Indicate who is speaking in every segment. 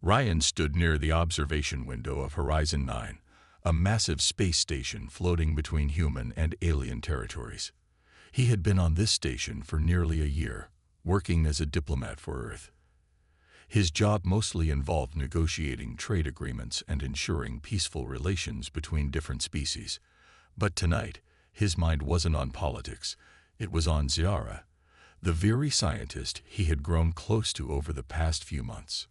Speaker 1: Ryan stood near the observation window of Horizon 9, a massive space station floating between human and alien territories. He had been on this station for nearly a year, working as a diplomat for Earth. His job mostly involved negotiating trade agreements and ensuring peaceful relations between different species. But tonight, his mind wasn't on politics. It was on Ziara, the Viri scientist he had grown close to over the past few months.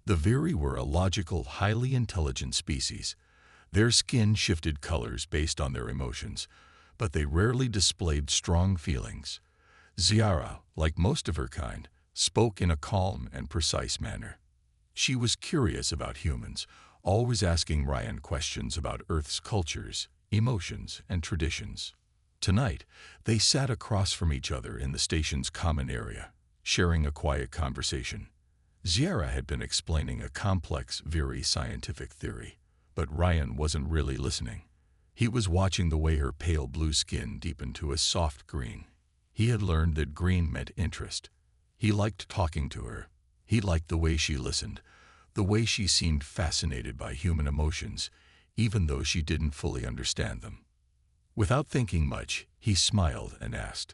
Speaker 1: The Viri were a logical, highly intelligent species. Their skin shifted colors based on their emotions, but they rarely displayed strong feelings. Ziara, like most of her kind, spoke in a calm and precise manner. She was curious about humans, always asking Ryan questions about Earth's cultures, emotions, and traditions. Tonight, they sat across from each other in the station's common area, sharing a quiet conversation. Ziara had been explaining a complex, very scientific theory, but Ryan wasn't really listening. He was watching the way her pale blue skin deepened to a soft green. He had learned that green meant interest. He liked talking to her. He liked the way she listened, the way she seemed fascinated by human emotions, even though she didn't fully understand them. Without thinking much, he smiled and asked,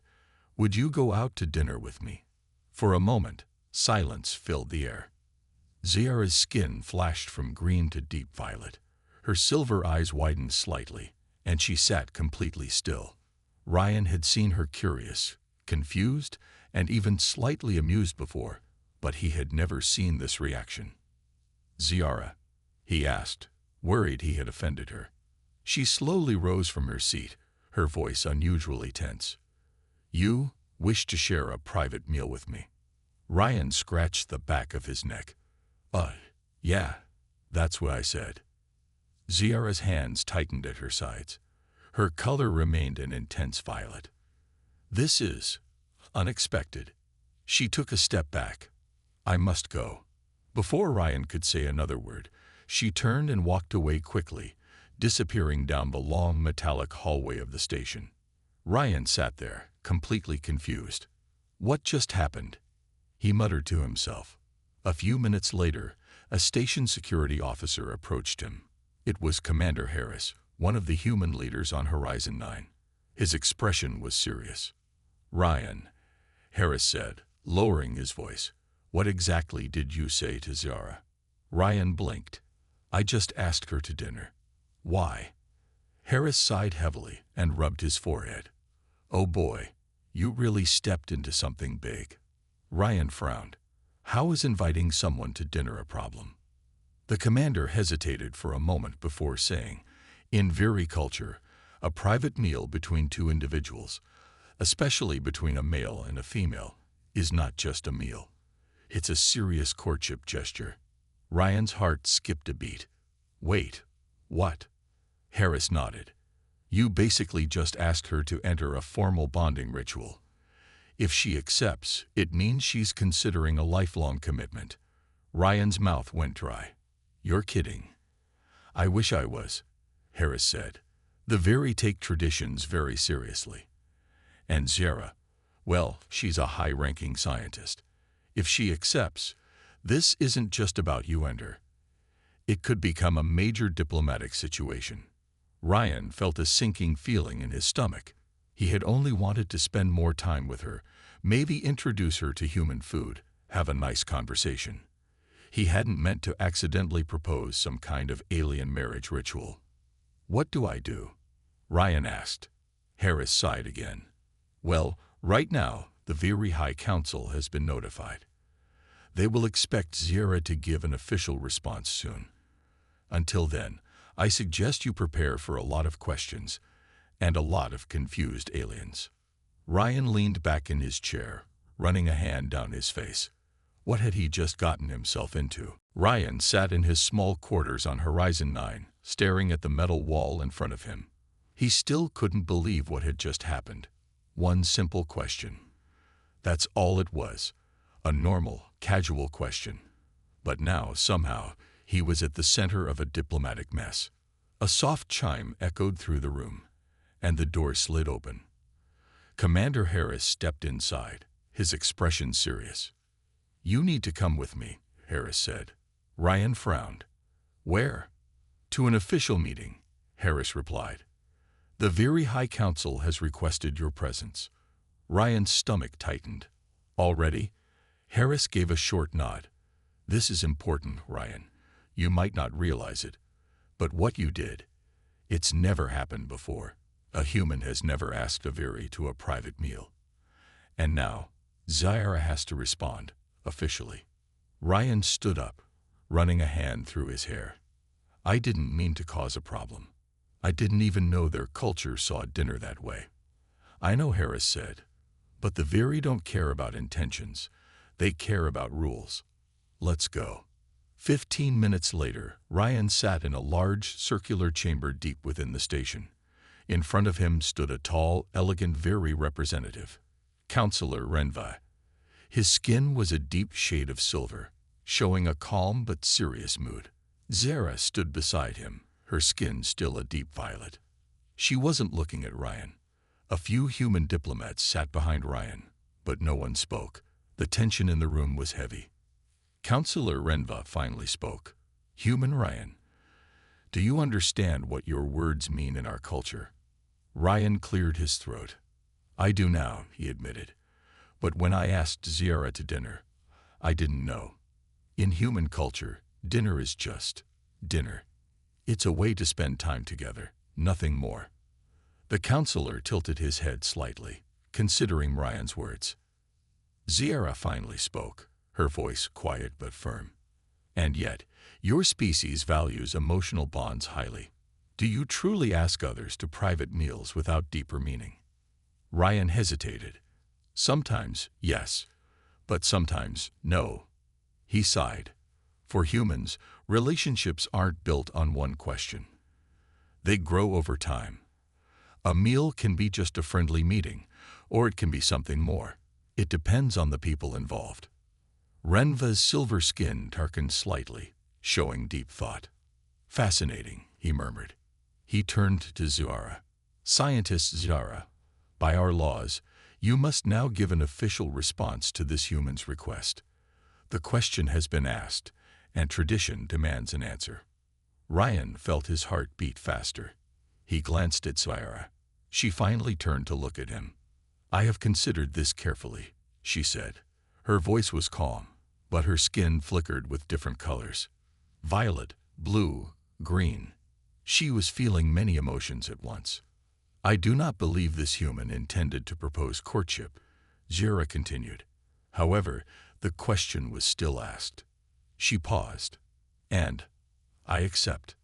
Speaker 1: "Would you go out to dinner with me?" For a moment, silence filled the air. Ziara's skin flashed from green to deep violet. Her silver eyes widened slightly, and she sat completely still. Ryan had seen her curious, confused, and even slightly amused before, but he had never seen this reaction. "Ziara?" he asked, worried he had offended her. She slowly rose from her seat, her voice unusually tense. "You wish to share a private meal with me?" Ryan scratched the back of his neck. Yeah, that's what I said." Ziara's hands tightened at her sides. Her color remained an intense violet. "This is unexpected." She took a step back. "I must go." Before Ryan could say another word, she turned and walked away quickly, disappearing down the long metallic hallway of the station. Ryan sat there, completely confused. What just happened? He muttered to himself. A few minutes later, a station security officer approached him. It was Commander Harris, one of the human leaders on Horizon 9. His expression was serious. "Ryan," Harris said, lowering his voice, "what exactly did you say to Ziara?" Ryan blinked. "I just asked her to dinner." "Why?" Harris sighed heavily and rubbed his forehead. "Oh boy, you really stepped into something big." Ryan frowned. How is inviting someone to dinner a problem? The commander hesitated for a moment before saying, "In Viri culture, a private meal between two individuals, especially between a male and a female, is not just a meal. It's a serious courtship gesture." Ryan's heart skipped a beat. "Wait, what?" Harris nodded. "You basically just asked her to enter a formal bonding ritual. If she accepts, it means she's considering a lifelong commitment." Ryan's mouth went dry. "You're kidding." "I wish I was," Harris said. "The Viri take traditions very seriously. And Ziara, well, she's a high-ranking scientist. If she accepts, this isn't just about you and her. It could become a major diplomatic situation." Ryan felt a sinking feeling in his stomach. He had only wanted to spend more time with her, maybe introduce her to human food, have a nice conversation. He hadn't meant to accidentally propose some kind of alien marriage ritual. "What do I do?" Ryan asked. Harris sighed again. "Well, right now, the Viri High Council has been notified. They will expect Ziara to give an official response soon. Until then, I suggest you prepare for a lot of questions and a lot of confused aliens." Ryan leaned back in his chair, running a hand down his face. What had he just gotten himself into? Ryan sat in his small quarters on Horizon 9, staring at the metal wall in front of him. He still couldn't believe what had just happened. One simple question. That's all it was. A normal, casual question. But now, somehow, he was at the center of a diplomatic mess. A soft chime echoed through the room, and the door slid open. Commander Harris stepped inside, his expression serious. "You need to come with me," Harris said. Ryan frowned. Where? To an official meeting, Harris replied. The Very High Council has requested your presence. Ryan's stomach tightened. Already? Harris gave a short nod. This is important, Ryan. You might not realize it, but what you did, it's never happened before. A human has never asked a Very to a private meal. And now, Zyra has to respond, officially. Ryan stood up, running a hand through his hair. I didn't mean to cause a problem. I didn't even know their culture saw dinner that way. I know, Harris said, but the Very don't care about intentions. They care about rules. Let's go. 15 minutes later, Ryan sat in a large, circular chamber deep within the station. In front of him stood a tall, elegant Very representative, Counselor Renva. His skin was a deep shade of silver, showing a calm but serious mood. Zara stood beside him, her skin still a deep violet. She wasn't looking at Ryan. A few human diplomats sat behind Ryan, but no one spoke. The tension in the room was heavy. Counselor Renva finally spoke. Human Ryan, do you understand what your words mean in our culture? Ryan cleared his throat. I do now, he admitted. But when I asked Zara to dinner, I didn't know. In human culture, dinner is just dinner. It's a way to spend time together, nothing more. The counselor tilted his head slightly, considering Ryan's words. Zara finally spoke, her voice quiet but firm. And yet, your species values emotional bonds highly. Do you truly ask others to private meals without deeper meaning? Ryan hesitated. Sometimes, yes, but sometimes, no. He sighed. For humans, relationships aren't built on one question. They grow over time. A meal can be just a friendly meeting, or it can be something more. It depends on the people involved. Renva's silver skin darkened slightly, showing deep thought. Fascinating, he murmured. He turned to Zara. Scientist Zara, by our laws, you must now give an official response to this human's request. The question has been asked, and tradition demands an answer. Ryan felt his heart beat faster. He glanced at Zara. She finally turned to look at him. I have considered this carefully, she said. Her voice was calm, but her skin flickered with different colors. Violet, blue, green. She was feeling many emotions at once. I do not believe this human intended to propose courtship, Zara continued. However, the question was still asked. She paused. And, I accept.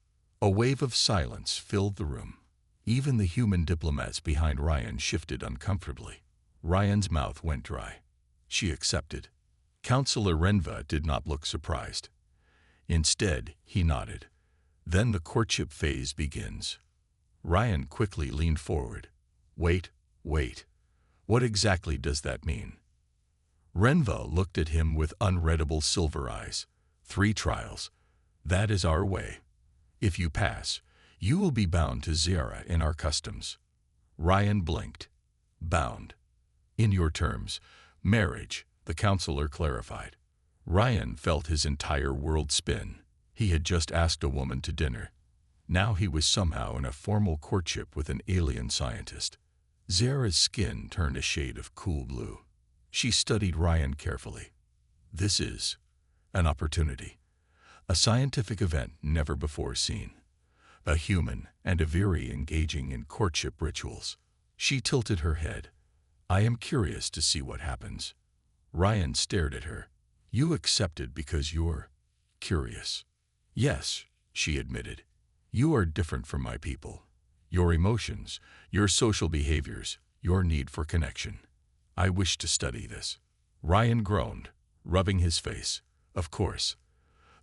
Speaker 1: A wave of silence filled the room. Even the human diplomats behind Ryan shifted uncomfortably. Ryan's mouth went dry. She accepted. Counselor Renva did not look surprised. Instead, he nodded. Then the courtship phase begins. Ryan quickly leaned forward. Wait. What exactly does that mean? Renva looked at him with unreadable silver eyes. 3 trials. That is our way. If you pass, you will be bound to Zara in our customs. Ryan blinked. Bound. In your terms, marriage, the counselor clarified. Ryan felt his entire world spin. He had just asked a woman to dinner. Now he was somehow in a formal courtship with an alien scientist. Zara's skin turned a shade of cool blue. She studied Ryan carefully. This is an opportunity. A scientific event never before seen. A human and a Very engaging in courtship rituals. She tilted her head. I am curious to see what happens. Ryan stared at her. You accepted because you're curious. Yes, she admitted. You are different from my people. Your emotions, your social behaviors, your need for connection. I wish to study this. Ryan groaned, rubbing his face. Of course.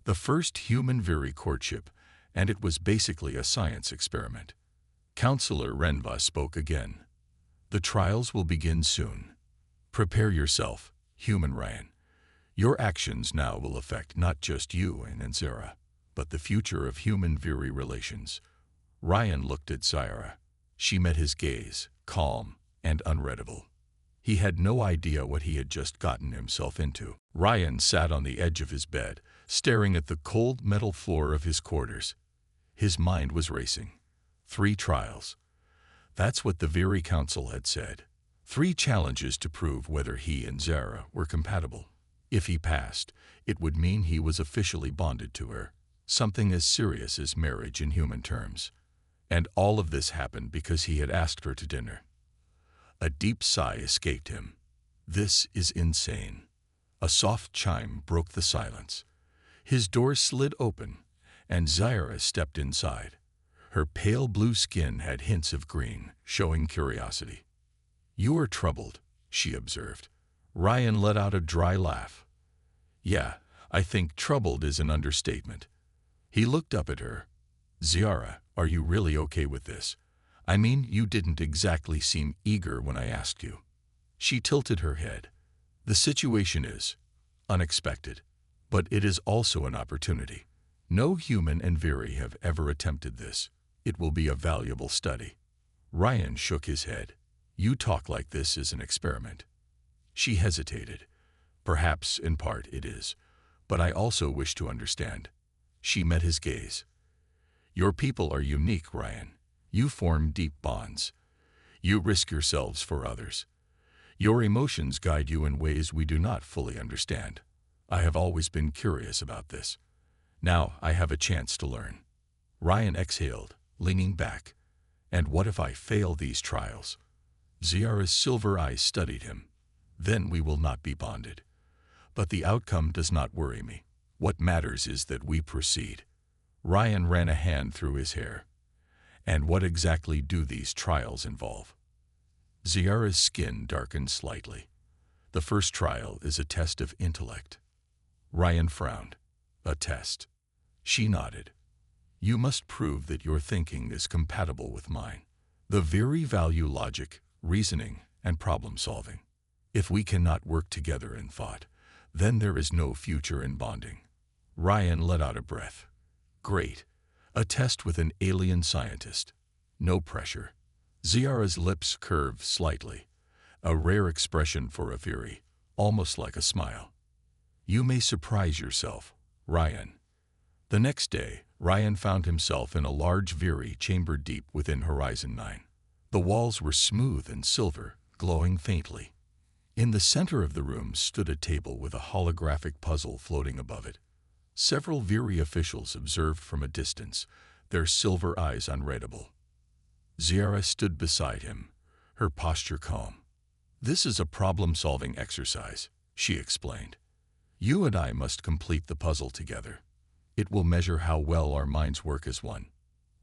Speaker 1: The first human Very courtship, and it was basically a science experiment. Counselor Renva spoke again. The trials will begin soon. Prepare yourself, human Ryan. Your actions now will affect not just you and Zara, but the future of human Very relations. Ryan looked at Zara. She met his gaze, calm and unreadable. He had no idea what he had just gotten himself into. Ryan sat on the edge of his bed, staring at the cold metal floor of his quarters. His mind was racing. 3 trials. That's what the Viri Council had said. 3 challenges to prove whether he and Zara were compatible. If he passed, it would mean he was officially bonded to her, something as serious as marriage in human terms. And all of this happened because he had asked her to dinner. A deep sigh escaped him. This is insane. A soft chime broke the silence. His door slid open, and Zara stepped inside. Her pale blue skin had hints of green, showing curiosity. "You are troubled," she observed. Ryan let out a dry laugh. "Yeah, I think troubled is an understatement." He looked up at her. "Zara, are you really okay with this? I mean, you didn't exactly seem eager when I asked you." She tilted her head. "The situation is unexpected, but it is also an opportunity. No human and Viri have ever attempted this. It will be a valuable study." Ryan shook his head. "You talk like this is an experiment." She hesitated. "Perhaps, in part, it is, but I also wish to understand." She met his gaze. "Your people are unique, Ryan. You form deep bonds. You risk yourselves for others. Your emotions guide you in ways we do not fully understand. I have always been curious about this. Now I have a chance to learn." Ryan exhaled, leaning back. "And what if I fail these trials?" Zara's silver eyes studied him. "Then we will not be bonded. But the outcome does not worry me. What matters is that we proceed." Ryan ran a hand through his hair. "And what exactly do these trials involve?" Zara's skin darkened slightly. "The first trial is a test of intellect." Ryan frowned. "A test?" She nodded. "You must prove that your thinking is compatible with mine. The Viri value logic, reasoning, and problem-solving. If we cannot work together in thought, then there is no future in bonding." Ryan let out a breath. "Great. A test with an alien scientist. No pressure." Zara's lips curved slightly, a rare expression for a Viri, almost like a smile. "You may surprise yourself, Ryan." The next day, Ryan found himself in a large Viri chamber deep within Horizon 9. The walls were smooth and silver, glowing faintly. In the center of the room stood a table with a holographic puzzle floating above it. Several Viri officials observed from a distance, their silver eyes unreadable. Zara stood beside him, her posture calm. "This is a problem-solving exercise," she explained. "You and I must complete the puzzle together. It will measure how well our minds work as one."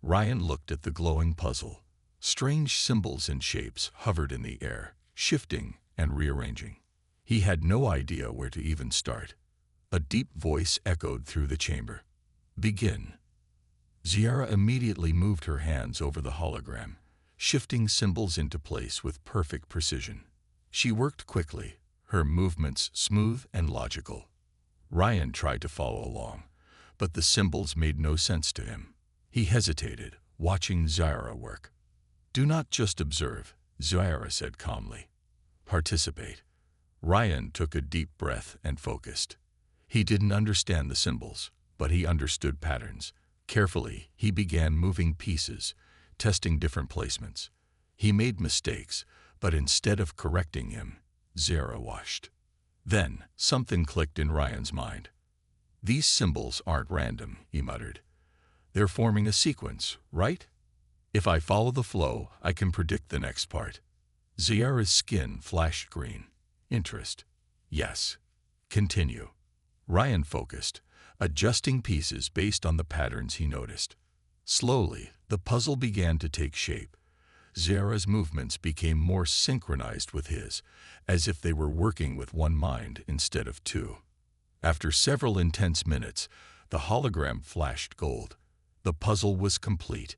Speaker 1: Ryan looked at the glowing puzzle. Strange symbols and shapes hovered in the air, shifting and rearranging. He had no idea where to even start. A deep voice echoed through the chamber. "Begin." Zara immediately moved her hands over the hologram, shifting symbols into place with perfect precision. She worked quickly, her movements smooth and logical. Ryan tried to follow along, but the symbols made no sense to him. He hesitated, watching Zara work. "Do not just observe," Zara said calmly. "Participate." Ryan took a deep breath and focused. He didn't understand the symbols, but he understood patterns. Carefully, he began moving pieces, testing different placements. He made mistakes, but instead of correcting him, Zara watched. Then, something clicked in Ryan's mind. "These symbols aren't random," he muttered. "They're forming a sequence, right? If I follow the flow, I can predict the next part." Zara's skin flashed green. "Interest." "Yes. Continue." Ryan focused, adjusting pieces based on the patterns he noticed. Slowly, the puzzle began to take shape. Zara's movements became more synchronized with his, as if they were working with one mind instead of two. After several intense minutes, the hologram flashed gold. The puzzle was complete.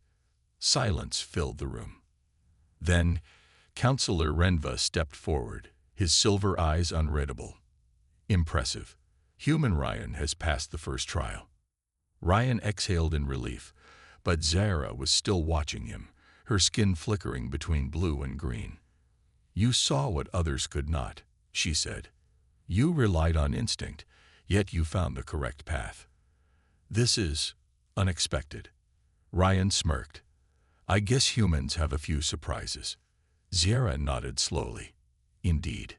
Speaker 1: Silence filled the room. Then, Counselor Renva stepped forward, his silver eyes unreadable. "Impressive. Human Ryan has passed the first trial." Ryan exhaled in relief, but Zara was still watching him, her skin flickering between blue and green. "You saw what others could not," she said. "You relied on instinct, Yet you found the correct path. This is unexpected. Ryan smirked. I guess humans have a few surprises. Zara nodded slowly. Indeed.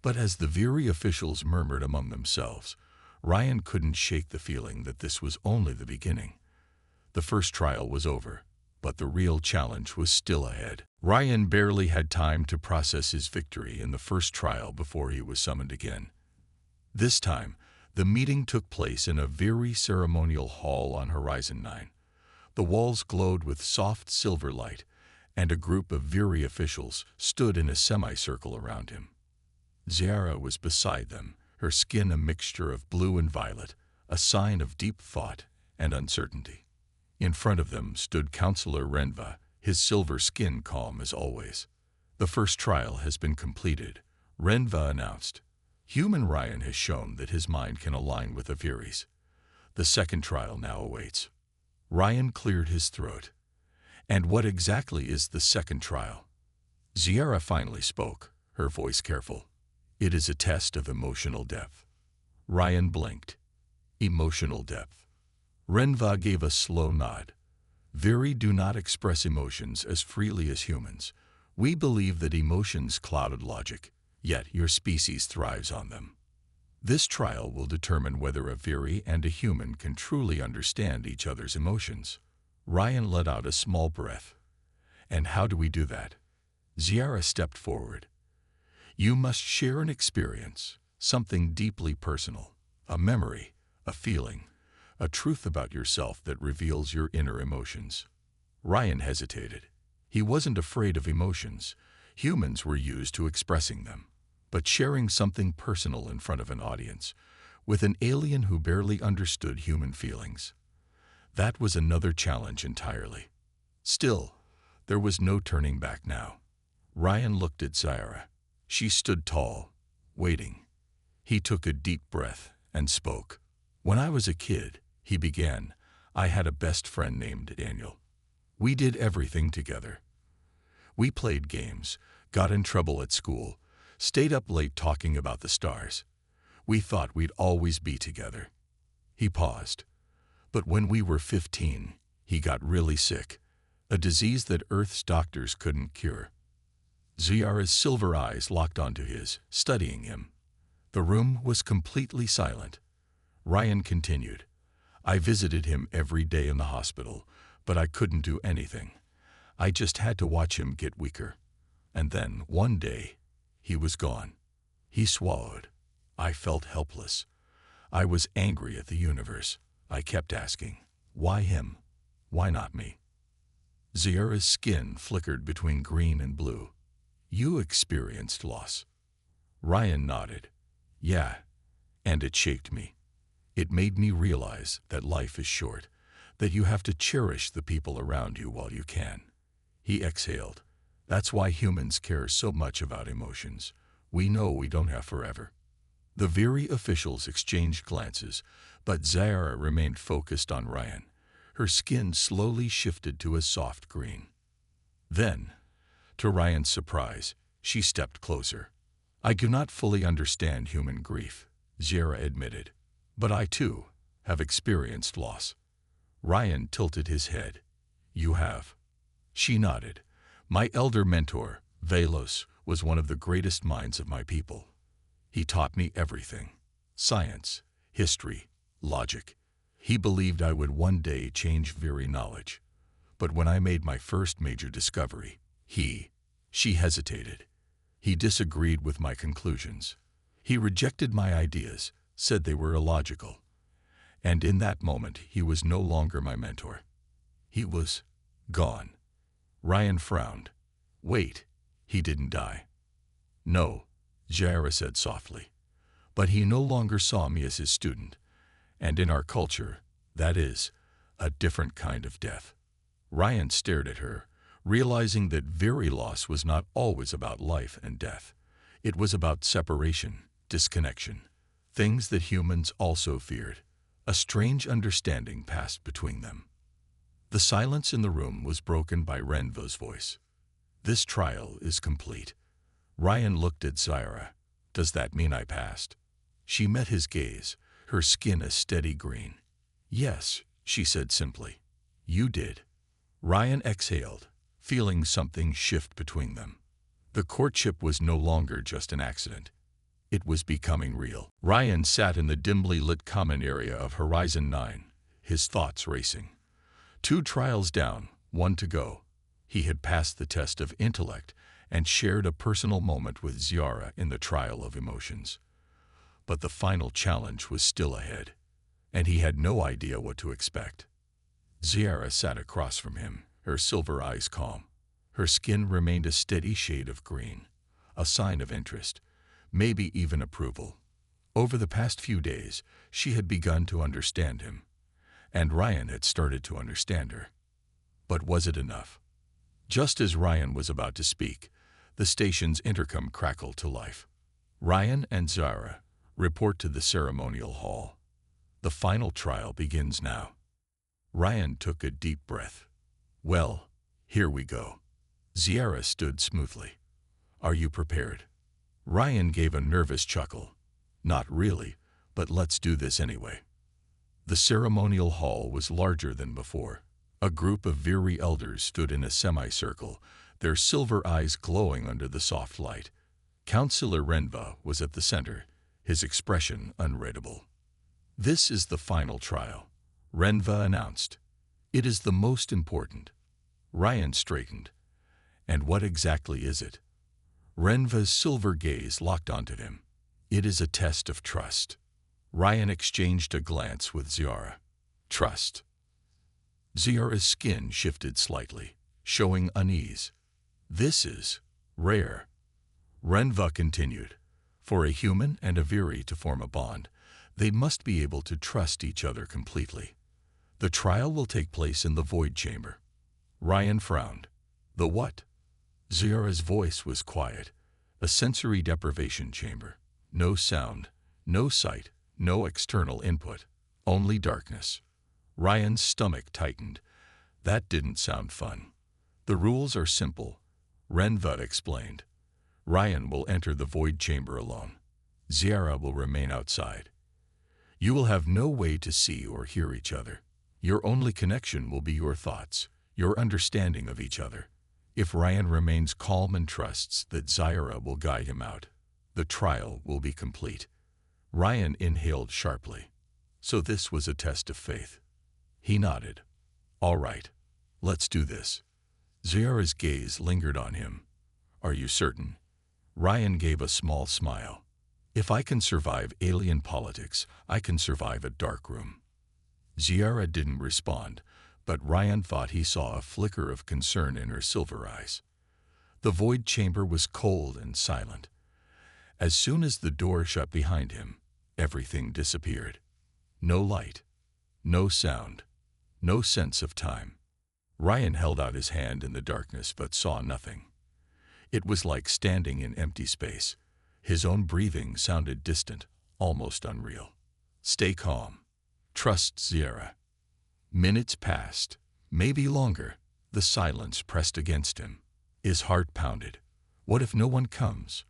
Speaker 1: But as the Viri officials murmured among themselves, Ryan couldn't shake the feeling that this was only the beginning. The first trial was over, but the real challenge was still ahead. Ryan barely had time to process his victory in the first trial before he was summoned again. This time, the meeting took place in a very ceremonial hall on Horizon 9. The walls glowed with soft silver light, and a group of Viri officials stood in a semicircle around him. Zara was beside them, her skin a mixture of blue and violet, a sign of deep thought and uncertainty. In front of them stood Counselor Renva, his silver skin calm as always. The first trial has been completed, Renva announced. Human Ryan has shown that his mind can align with the Viris. The second trial now awaits. Ryan cleared his throat. And what exactly is the second trial? Zara finally spoke, her voice careful. It is a test of emotional depth. Ryan blinked. Emotional depth. Renva gave a slow nod. Viri do not express emotions as freely as humans. We believe that emotions clouded logic, yet your species thrives on them. This trial will determine whether a Viri and a human can truly understand each other's emotions. Ryan let out a small breath. And how do we do that? Zara stepped forward. You must share an experience, something deeply personal, a memory, a feeling, a truth about yourself that reveals your inner emotions. Ryan hesitated. He wasn't afraid of emotions. Humans were used to expressing them. But sharing something personal in front of an audience, with an alien who barely understood human feelings, that was another challenge entirely. Still, there was no turning back now. Ryan looked at Zara. She stood tall, waiting. He took a deep breath and spoke. When I was a kid, he began, I had a best friend named Daniel. We did everything together. We played games, got in trouble at school, stayed up late talking about the stars. We thought we'd always be together. He paused. But when we were 15, he got really sick, a disease that Earth's doctors couldn't cure. Zara's silver eyes locked onto his, studying him. The room was completely silent. Ryan continued. I visited him every day in the hospital, but I couldn't do anything. I just had to watch him get weaker. And then, one day, he was gone. He swallowed. I felt helpless. I was angry at the universe. I kept asking, why him? Why not me? Zara's skin flickered between green and blue. You experienced loss. Ryan nodded. Yeah, and it shaped me. It made me realize that life is short, that you have to cherish the people around you while you can. He exhaled. That's why humans care so much about emotions. We know we don't have forever. The Viri officials exchanged glances, but Zara remained focused on Ryan. Her skin slowly shifted to a soft green. Then, to Ryan's surprise, she stepped closer. I do not fully understand human grief, Zara admitted, but I too have experienced loss. Ryan tilted his head. You have. She nodded. My elder mentor, Velos, was one of the greatest minds of my people. He taught me everything. Science, history, logic. He believed I would one day change Viri knowledge. But when I made my first major discovery, she hesitated. He disagreed with my conclusions. He rejected my ideas, said they were illogical. And in that moment, he was no longer my mentor. He was gone. Ryan frowned. Wait, he didn't die. No, Zara said softly. But he no longer saw me as his student. And in our culture, that is a different kind of death. Ryan stared at her, realizing that Viri loss was not always about life and death. It was about separation, disconnection, things that humans also feared. A strange understanding passed between them. The silence in the room was broken by Renva's voice. This trial is complete. Ryan looked at Zara. Does that mean I passed? She met his gaze, her skin a steady green. "Yes," she said simply. "You did." Ryan exhaled, feeling something shift between them. The courtship was no longer just an accident. It was becoming real. Ryan sat in the dimly lit common area of Horizon 9, his thoughts racing. 2 trials down, 1 to go. He had passed the test of intellect and shared a personal moment with Ziara in the trial of emotions. But the final challenge was still ahead, and he had no idea what to expect. Ziara sat across from him, her silver eyes calm. Her skin remained a steady shade of green, a sign of interest, maybe even approval. Over the past few days, she had begun to understand him, and Ryan had started to understand her. But was it enough? Just as Ryan was about to speak, the station's intercom crackled to life. "Ryan and Zara, report to the ceremonial hall. The final trial begins now." Ryan took a deep breath. "Well, here we go." Ziara stood smoothly. "Are you prepared?" Ryan gave a nervous chuckle. "Not really, but let's do this anyway." The ceremonial hall was larger than before. A group of Viri elders stood in a semicircle, their silver eyes glowing under the soft light. Councillor Renva was at the center, his expression unreadable. "This is the final trial," Renva announced. "It is the most important." Ryan straightened. "And what exactly is it?" Renva's silver gaze locked onto him. "It is a test of trust." Ryan exchanged a glance with Ziara. "Trust." Ziara's skin shifted slightly, showing unease. "This is rare." Renva continued. "For a human and a Viri to form a bond, they must be able to trust each other completely. The trial will take place in the Void Chamber." Ryan frowned. "The what?" Ziara's voice was quiet. "A sensory deprivation chamber. No sound, no sight, no external input. Only darkness." Ryan's stomach tightened. That didn't sound fun. "The rules are simple," Renva explained. "Ryan will enter the Void Chamber alone. Ziara will remain outside. You will have no way to see or hear each other. Your only connection will be your thoughts, your understanding of each other. If Ryan remains calm and trusts that Ziara will guide him out, the trial will be complete." Ryan inhaled sharply. So this was a test of faith. He nodded. "All right, let's do this." Ziara's gaze lingered on him. "Are you certain?" Ryan gave a small smile. "If I can survive alien politics, I can survive a dark room." Ziara didn't respond, but Ryan thought he saw a flicker of concern in her silver eyes. The Void Chamber was cold and silent. As soon as the door shut behind him, everything disappeared. No light, no sound, no sense of time. Ryan held out his hand in the darkness but saw nothing. It was like standing in empty space. His own breathing sounded distant, almost unreal. "Stay calm. Trust Ziara." Minutes passed, maybe longer. The silence pressed against him. His heart pounded. What if no one comes?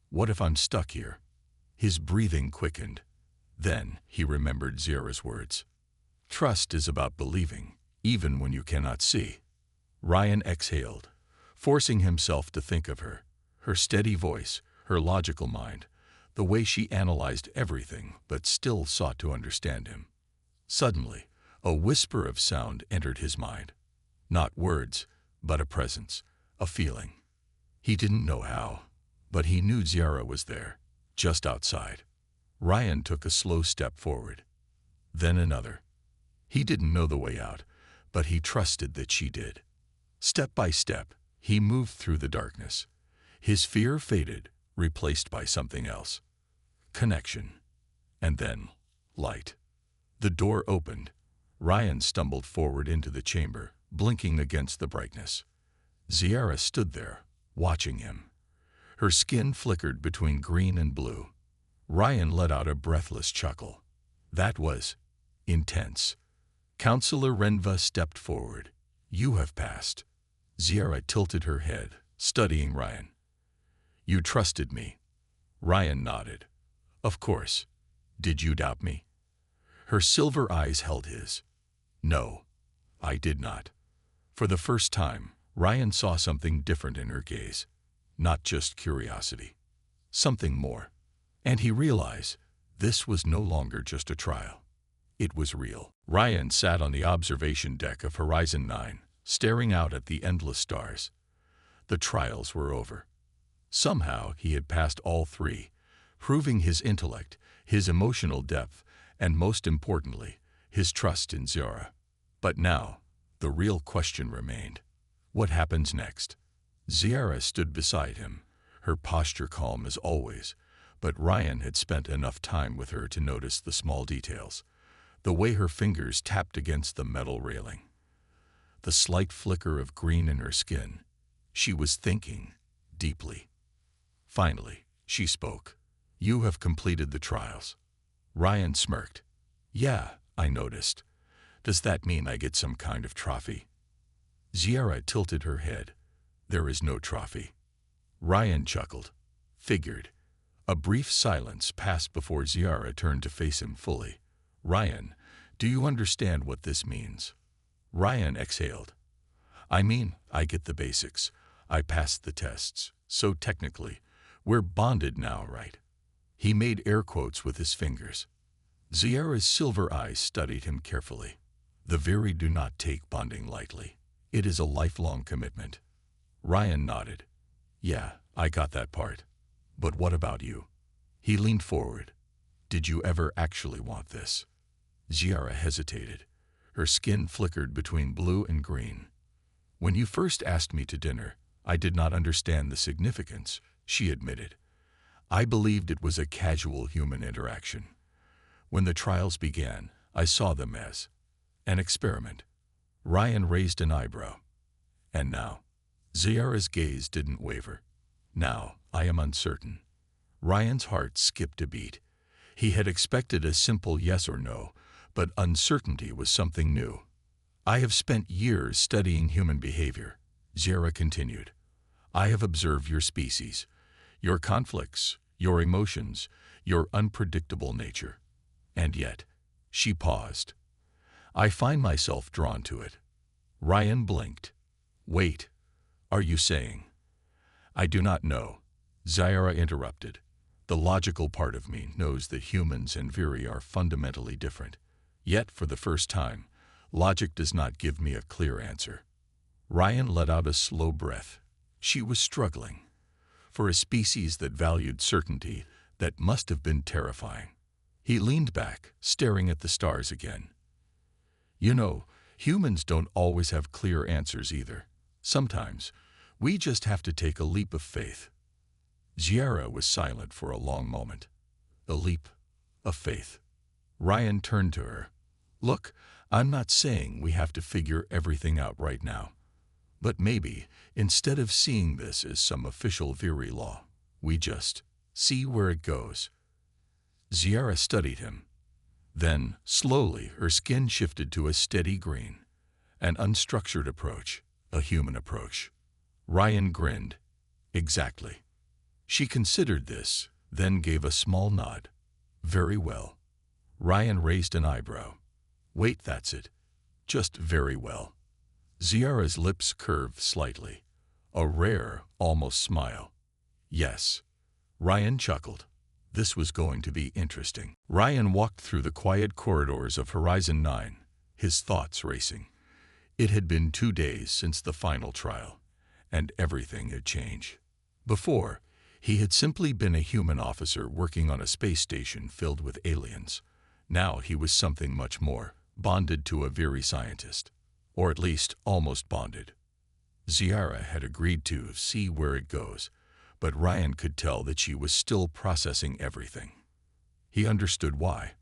Speaker 1: What if I'm stuck here? His breathing quickened. Then he remembered Ziara's words. "Trust is about believing, even when you cannot see." Ryan exhaled, forcing himself to think of her, her steady voice, her logical mind, the way she analyzed everything but still sought to understand him. Suddenly, a whisper of sound entered his mind. Not words, but a presence, a feeling. He didn't know how, but he knew Ziara was there, just outside. Ryan took a slow step forward. Then another. He didn't know the way out, but he trusted that she did. Step by step, he moved through the darkness. His fear faded, replaced by something else. Connection. And then, light. The door opened. Ryan stumbled forward into the chamber, blinking against the brightness. Ziara stood there, watching him. Her skin flickered between green and blue. Ryan let out a breathless chuckle. That was intense. Councillor Renva stepped forward. "You have passed." Ziara tilted her head, studying Ryan. "You trusted me." Ryan nodded. "Of course. Did you doubt me?" Her silver eyes held his. No, I did not. For the first time, Ryan saw something different in her gaze. Not just curiosity. Something more. And he realized this was no longer just a trial. It was real. Ryan sat on the observation deck of Horizon 9, staring out at the endless stars. The trials were over. Somehow he had passed all three, proving his intellect, his emotional depth, and most importantly, his trust in Zara. But now, the real question remained. What happens next? Zara stood beside him, her posture calm as always, but Ryan had spent enough time with her to notice the small details. The way her fingers tapped against the metal railing. The slight flicker of green in her skin. She was thinking deeply. Finally, she spoke. You have completed the trials. Ryan smirked. Yeah, I noticed. Does that mean I get some kind of trophy? Zara tilted her head. There is no trophy. Ryan chuckled. Figured. A brief silence passed before Zara turned to face him fully. Ryan, do you understand what this means? Ryan exhaled. I mean, I get the basics. I passed the tests. So technically, we're bonded now, right? He made air quotes with his fingers. Zara's silver eyes studied him carefully. The Viri do not take bonding lightly. It is a lifelong commitment. Ryan nodded. Yeah, I got that part. But what about you? He leaned forward. Did you ever actually want this? Zara hesitated. Her skin flickered between blue and green. When you first asked me to dinner, I did not understand the significance, she admitted. I believed it was a casual human interaction. When the trials began, I saw them as an experiment. Ryan raised an eyebrow. And now? Zara's gaze didn't waver. Now, I am uncertain. Ryan's heart skipped a beat. He had expected a simple yes or no, but uncertainty was something new. I have spent years studying human behavior, Zara continued. I have observed your species, your conflicts, your emotions, your unpredictable nature. And yet, she paused. I find myself drawn to it. Ryan blinked. Wait, are you saying? I do not know, Zara interrupted. The logical part of me knows that humans and Viri are fundamentally different. Yet, for the first time, logic does not give me a clear answer. Ryan let out a slow breath. She was struggling. For a species that valued certainty, that must have been terrifying. He leaned back, staring at the stars again. You know, humans don't always have clear answers either. Sometimes, we just have to take a leap of faith. Zara was silent for a long moment. A leap of faith. Ryan turned to her. Look, I'm not saying we have to figure everything out right now. But maybe, instead of seeing this as some official Viri law, we just see where it goes. Zara studied him. Then, slowly, her skin shifted to a steady green. An unstructured approach, a human approach. Ryan grinned. Exactly. She considered this, then gave a small nod. Very well. Ryan raised an eyebrow. Wait, that's it. Just very well. Zara's lips curved slightly. A rare, almost smile. Yes. Ryan chuckled. This was going to be interesting. Ryan walked through the quiet corridors of Horizon 9, his thoughts racing. It had been 2 days since the final trial, and everything had changed. Before, he had simply been a human officer working on a space station filled with aliens. Now he was something much more, bonded to a Viri scientist. Or at least almost bonded. Zara had agreed to see where it goes, but Ryan could tell that she was still processing everything. He understood why.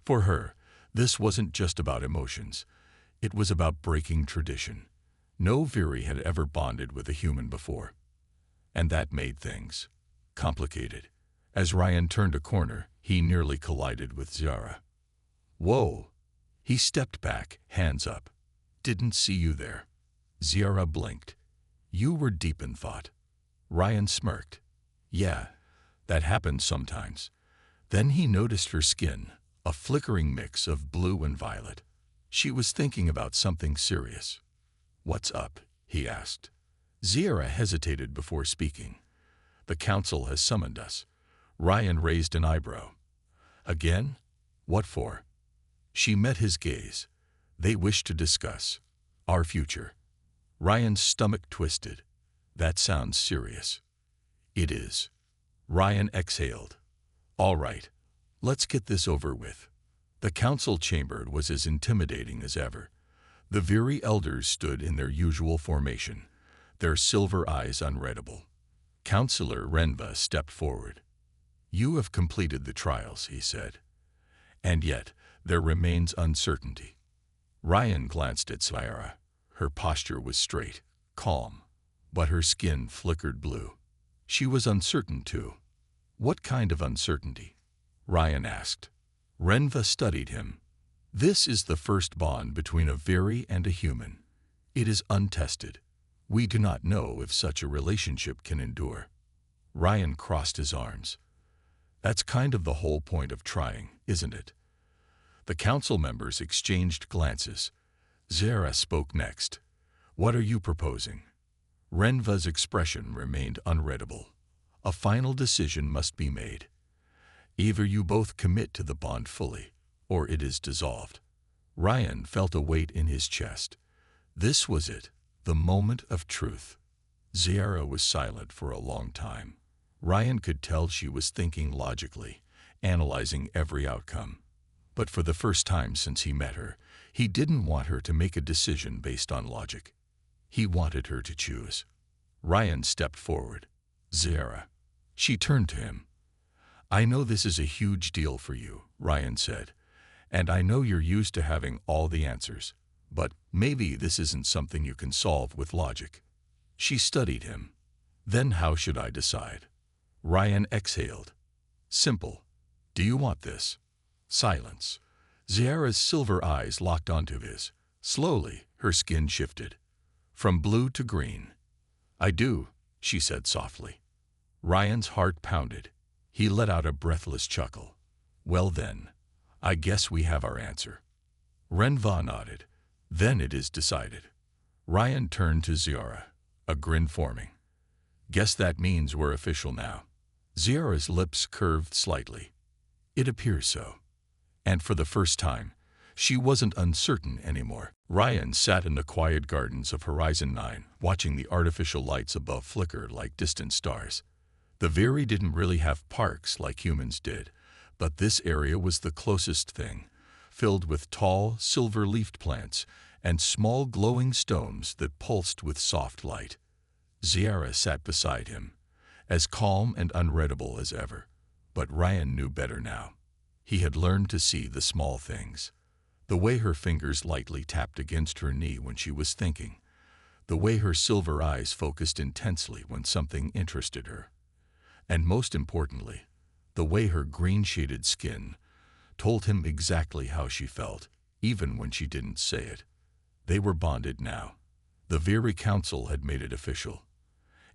Speaker 1: For her, this wasn't just about emotions. It was about breaking tradition. No Viri had ever bonded with a human before. And that made things complicated. As Ryan turned a corner, he nearly collided with Zara. Whoa! He stepped back, hands up. Didn't see you there. Zara blinked. You were deep in thought. Ryan smirked. Yeah, that happens sometimes. Then he noticed her skin, a flickering mix of blue and violet. She was thinking about something serious. "What's up?" he asked. Ziara hesitated before speaking. "The council has summoned us." Ryan raised an eyebrow. "Again? What for?" She met his gaze. "They wish to discuss our future." Ryan's stomach twisted. "That sounds serious." "It is." Ryan exhaled. "All right, let's get this over with." The council chamber was as intimidating as ever. The Viri elders stood in their usual formation, their silver eyes unreadable. Councillor Renva stepped forward. "You have completed the trials," he said. "And yet, there remains uncertainty." Ryan glanced at Ziara. Her posture was straight, calm, but her skin flickered blue. She was uncertain, too. "What kind of uncertainty?" Ryan asked. Renva studied him. "This is the first bond between a Viri and a human. It is untested. We do not know if such a relationship can endure." Ryan crossed his arms. "That's kind of the whole point of trying, isn't it?" The council members exchanged glances. Zara spoke next. "What are you proposing?" Renva's expression remained unreadable. "A final decision must be made. Either you both commit to the bond fully, or it is dissolved." Ryan felt a weight in his chest. This was it, the moment of truth. Ziara was silent for a long time. Ryan could tell she was thinking logically, analyzing every outcome. But for the first time since he met her, he didn't want her to make a decision based on logic. He wanted her to choose. Ryan stepped forward. "Ziara." She turned to him. "I know this is a huge deal for you," Ryan said, "and I know you're used to having all the answers, but maybe this isn't something you can solve with logic." She studied him. "Then how should I decide?" Ryan exhaled. "Simple. Do you want this?" Silence. Ziara's silver eyes locked onto his. Slowly, her skin shifted, from blue to green. "I do," she said softly. Ryan's heart pounded. He let out a breathless chuckle. "Well then, I guess we have our answer." Renva nodded. "Then it is decided." Ryan turned to Ziara, a grin forming. "Guess that means we're official now." Ziara's lips curved slightly. "It appears so." And for the first time, she wasn't uncertain anymore. Ryan sat in the quiet gardens of Horizon 9, watching the artificial lights above flicker like distant stars. The Viri didn't really have parks like humans did, but this area was the closest thing, filled with tall, silver-leafed plants and small glowing stones that pulsed with soft light. Ziara sat beside him, as calm and unreadable as ever. But Ryan knew better now. He had learned to see the small things. The way her fingers lightly tapped against her knee when she was thinking. The way her silver eyes focused intensely when something interested her. And most importantly, the way her green-shaded skin told him exactly how she felt, even when she didn't say it. They were bonded now. The Viri Council had made it official.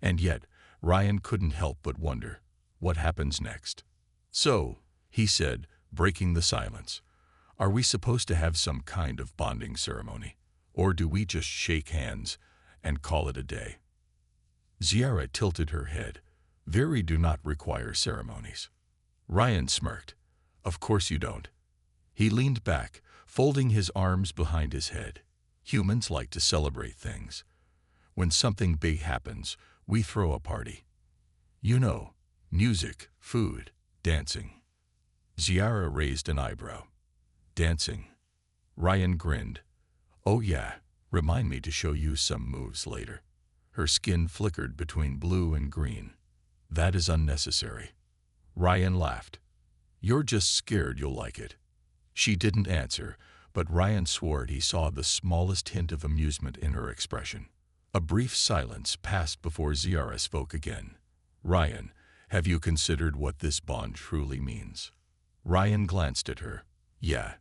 Speaker 1: And yet, Ryan couldn't help but wonder, what happens next? "So," he said, breaking the silence, "are we supposed to have some kind of bonding ceremony? Or do we just shake hands and call it a day?" Ziara tilted her head. "Viri do not require ceremonies." Ryan smirked. "Of course you don't." He leaned back, folding his arms behind his head. "Humans like to celebrate things. When something big happens, we throw a party. You know, music, food, dancing." Ziara raised an eyebrow. "Dancing?" Ryan grinned. "Oh yeah, remind me to show you some moves later." Her skin flickered between blue and green. "That is unnecessary." Ryan laughed. "You're just scared you'll like it." She didn't answer, but Ryan swore he saw the smallest hint of amusement in her expression. A brief silence passed before Ziara spoke again. "Ryan, have you considered what this bond truly means?" Ryan glanced at her. "Yeah,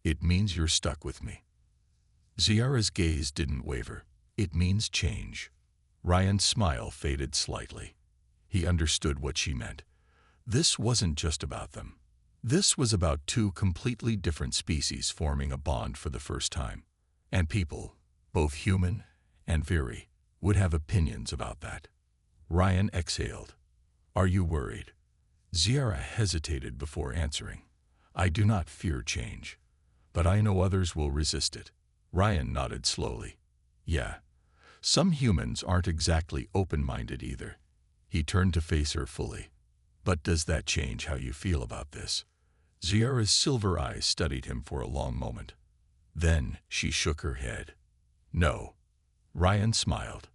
Speaker 1: it means you're stuck with me." Ziara's gaze didn't waver. "It means change." Ryan's smile faded slightly. He understood what she meant. This wasn't just about them. This was about two completely different species forming a bond for the first time. And people, both human and Viri, would have opinions about that. Ryan exhaled. Are you worried? Ziara hesitated before answering. I do not fear change, but I know others will resist it. Ryan nodded slowly. Yeah, some humans aren't exactly open-minded either. He turned to face her fully. But does that change how you feel about this? Ziara's silver eyes studied him for a long moment. Then she shook her head. No. Ryan smiled.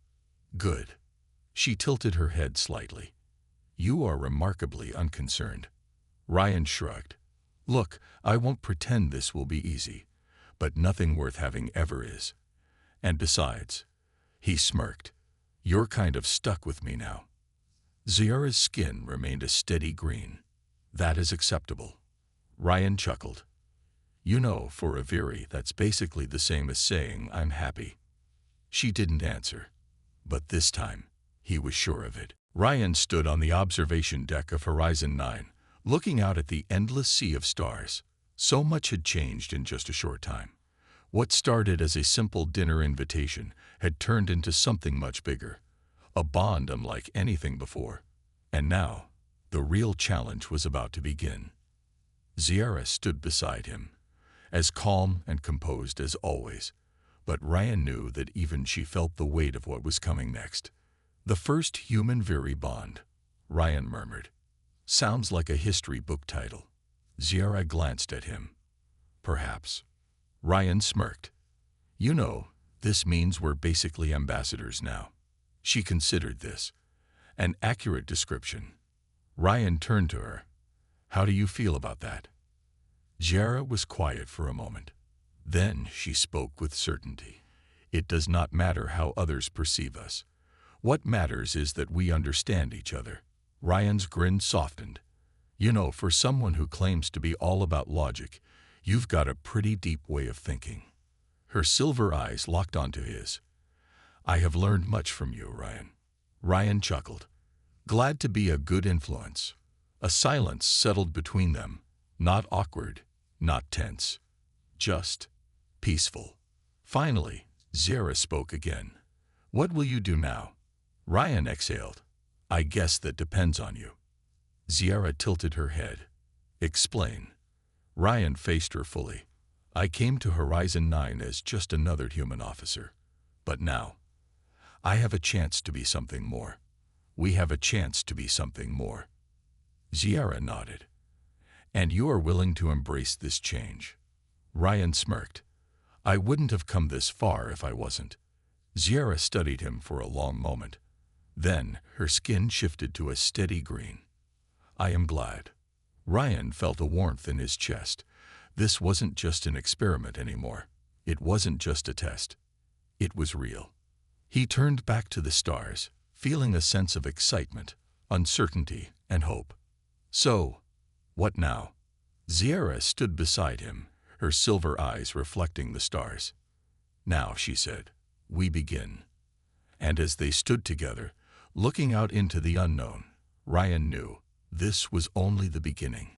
Speaker 1: Good. She tilted her head slightly. You are remarkably unconcerned. Ryan shrugged. Look, I won't pretend this will be easy, but nothing worth having ever is. And besides, he smirked, you're kind of stuck with me now. Ziara's skin remained a steady green. That is acceptable. Ryan chuckled. You know, for a Viri, that's basically the same as saying, I'm happy. She didn't answer, but this time, he was sure of it. Ryan stood on the observation deck of Horizon 9, looking out at the endless sea of stars. So much had changed in just a short time. What started as a simple dinner invitation had turned into something much bigger, a bond unlike anything before. And now, the real challenge was about to begin. Ziara stood beside him, as calm and composed as always, but Ryan knew that even she felt the weight of what was coming next. The first human-Viri bond, Ryan murmured. Sounds like a history book title. Ziara glanced at him. Perhaps. Ryan smirked. You know, this means we're basically ambassadors now. She considered this an accurate description. Ryan turned to her. How do you feel about that? Ziara was quiet for a moment. Then she spoke with certainty. It does not matter how others perceive us. What matters is that we understand each other. Ryan's grin softened. You know, for someone who claims to be all about logic, you've got a pretty deep way of thinking. Her silver eyes locked onto his. I have learned much from you, Ryan. Ryan chuckled. Glad to be a good influence. A silence settled between them, not awkward, not tense, just peaceful. Finally, Ziara spoke again. What will you do now? Ryan exhaled. I guess that depends on you. Ziara tilted her head. Explain. Ryan faced her fully. I came to Horizon 9 as just another human officer. But now, I have a chance to be something more. We have a chance to be something more. Ziara nodded. And you are willing to embrace this change. Ryan smirked. I wouldn't have come this far if I wasn't. Ziara studied him for a long moment. Then her skin shifted to a steady green. I am glad. Ryan felt a warmth in his chest. This wasn't just an experiment anymore. It wasn't just a test. It was real. He turned back to the stars, feeling a sense of excitement, uncertainty, and hope. So, what now? Ziara stood beside him, her silver eyes reflecting the stars. Now, she said, we begin. And as they stood together, looking out into the unknown, Ryan knew this was only the beginning.